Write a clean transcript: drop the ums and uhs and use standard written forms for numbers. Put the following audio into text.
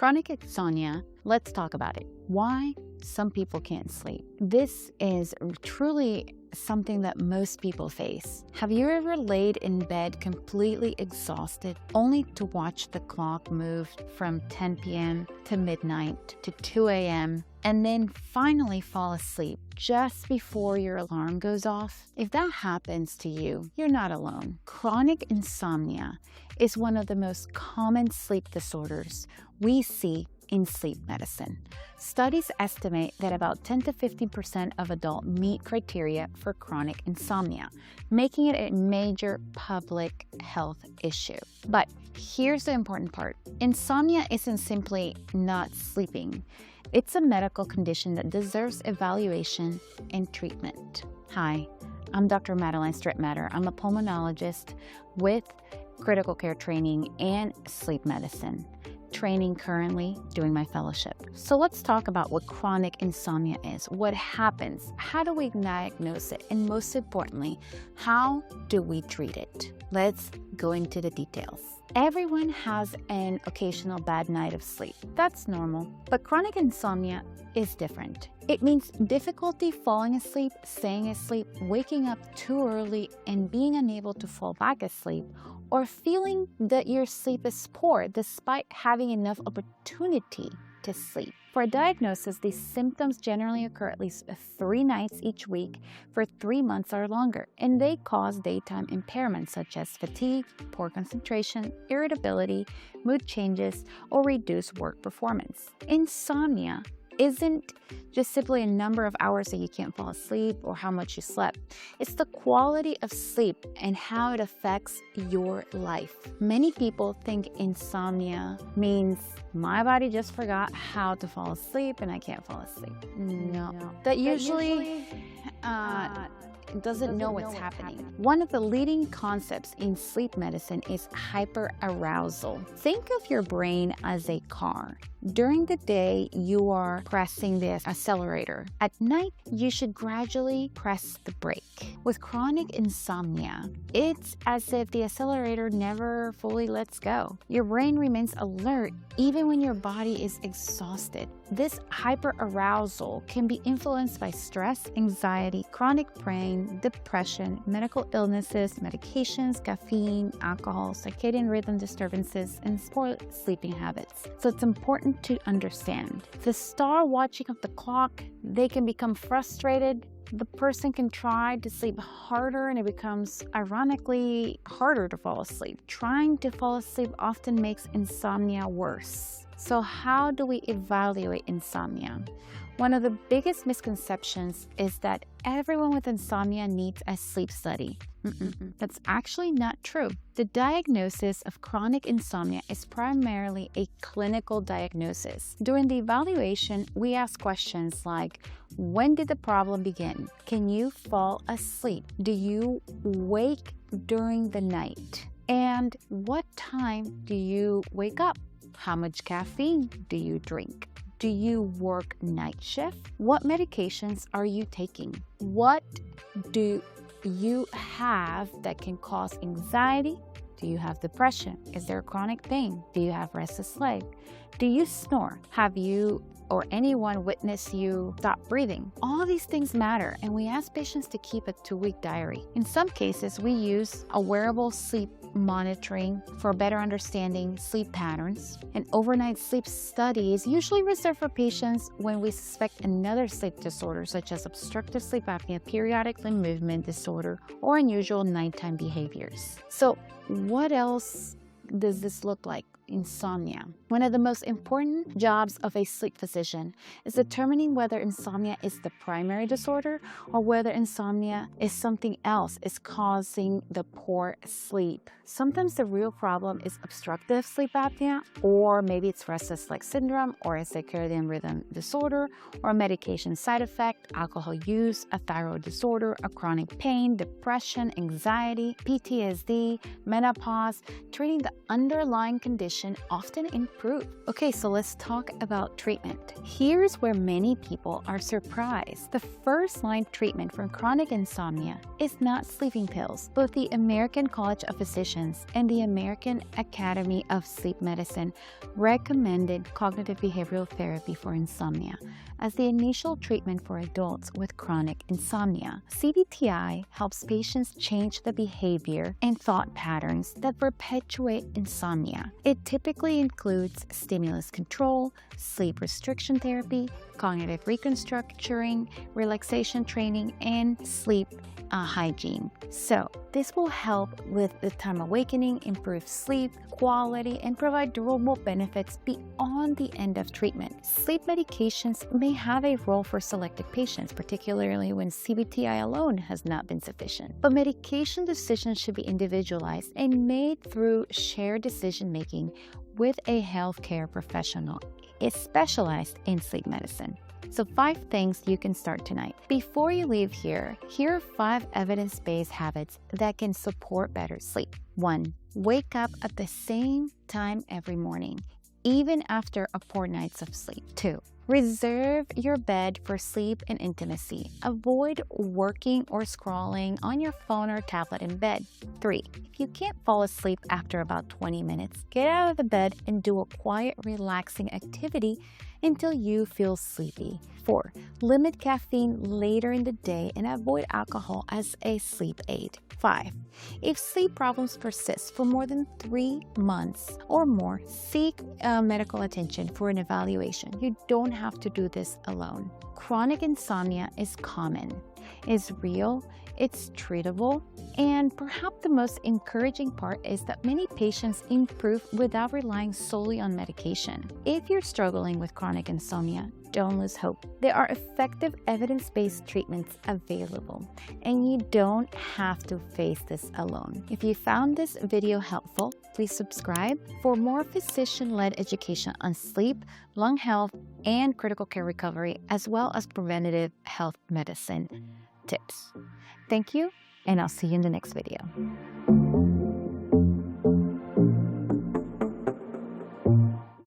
Chronic insomnia, let's talk about it. Why some people can't sleep. This is truly something that most people face. Have you ever laid in bed completely exhausted, only to watch the clock move from 10 p.m. to midnight to 2 a.m., and then finally fall asleep just before your alarm goes off? If that happens to you, you're not alone. Chronic insomnia is one of the most common sleep disorders we see in sleep medicine. Studies estimate that about 10 to 15% of adults meet criteria for chronic insomnia, making it a major public health issue. But here's the important part. Insomnia isn't simply not sleeping. It's a medical condition that deserves evaluation and treatment. Hi, I'm Dr. Madeline Strittmatter. I'm a pulmonologist with critical care training and sleep medicine, training currently doing my fellowship. So let's talk about what chronic insomnia is, what happens, how do we diagnose it, and most importantly, how do we treat it? Let's go into the details. Everyone has an occasional bad night of sleep. That's normal. But chronic insomnia is different. It means difficulty falling asleep, staying asleep, waking up too early, and being unable to fall back asleep, or feeling that your sleep is poor despite having enough opportunity to sleep. For a diagnosis, these symptoms generally occur at least 3 nights each week for 3 months or longer, and they cause daytime impairments such as fatigue, poor concentration, irritability, mood changes, or reduced work performance. Insomnia isn't just simply a number of hours that you can't fall asleep or how much you slept. It's the quality of sleep and how it affects your life. Many people think insomnia means my body just forgot how to fall asleep and I can't fall asleep. No. That usually doesn't know what's happening. One of the leading concepts in sleep medicine is hyperarousal. Think of your brain as a car. During the day, you are pressing the accelerator. At night, you should gradually press the brake. With chronic insomnia, it's as if the accelerator never fully lets go. Your brain remains alert even when your body is exhausted. This hyperarousal can be influenced by stress, anxiety, chronic pain, depression, medical illnesses, medications, caffeine, alcohol, circadian rhythm disturbances, and poor sleeping habits. So it's important to understand. The star watching of the clock, they can become frustrated. The person can try to sleep harder and it becomes ironically harder to fall asleep. Trying to fall asleep often makes insomnia worse. So how do we evaluate insomnia? One of the biggest misconceptions is that everyone with insomnia needs a sleep study. That's actually not true. The diagnosis of chronic insomnia is primarily a clinical diagnosis. During the evaluation, we ask questions like, when did the problem begin? Can you fall asleep? Do you wake during the night? And what time do you wake up? How much caffeine do you drink? Do you work night shift? What medications are you taking? What do you have that can cause anxiety? Do you have depression? Is there chronic pain? Do you have restless leg? Do you snore? Have you or anyone witness you stop breathing? All these things matter, and we ask patients to keep a 2-week diary. In some cases, we use a wearable sleep monitoring for better understanding sleep patterns. An overnight sleep study is usually reserved for patients when we suspect another sleep disorder, such as obstructive sleep apnea, periodic limb movement disorder, or unusual nighttime behaviors. So what else does this look like? Insomnia. One of the most important jobs of a sleep physician is determining whether insomnia is the primary disorder or whether insomnia is something else is causing the poor sleep. Sometimes the real problem is obstructive sleep apnea, or maybe it's restless leg syndrome, or a circadian rhythm disorder, or a medication side effect, alcohol use, a thyroid disorder, a chronic pain, depression, anxiety, PTSD, menopause. Treating the underlying condition condition often improve. Okay, so let's talk about treatment. Here's where many people are surprised. The first-line treatment for chronic insomnia is not sleeping pills. Both the American College of Physicians and the American Academy of Sleep Medicine recommended cognitive behavioral therapy for insomnia as the initial treatment for adults with chronic insomnia. cbt-i helps patients change the behavior and thought patterns that perpetuate insomnia. It typically includes stimulus control, sleep restriction therapy, cognitive reconstructuring, relaxation training, and sleep hygiene. So this will help with the time awakening, improve sleep quality, and provide durable benefits beyond the end of treatment. Sleep medications may have a role for selected patients, particularly when cbt-i alone has not been sufficient. But medication decisions should be individualized and made through shared decision-making with a healthcare professional is specialized in sleep medicine. So 5 things you can start tonight. Before you leave here are 5 evidence-based habits that can support better sleep. 1. Wake up at the same time every morning, even after a poor night's of sleep. 2. Reserve your bed for sleep and intimacy. Avoid working or scrolling on your phone or tablet in bed. 3. If you can't fall asleep after about 20 minutes, get out of the bed and do a quiet, relaxing activity until you feel sleepy. 4. Limit caffeine later in the day and avoid alcohol as a sleep aid. 5. If sleep problems persist for more than 3 months or more, seek medical attention for an evaluation. You don't have to do this alone. Chronic insomnia is common, is real, it's treatable, and perhaps the most encouraging part is that many patients improve without relying solely on medication. If you're struggling with chronic insomnia, don't lose hope. There are effective evidence-based treatments available, and you don't have to face this alone. If you found this video helpful, please subscribe for more physician-led education on sleep, lung health, and critical care recovery, as well as preventative health medicine tips. Thank you, and I'll see you in the next video.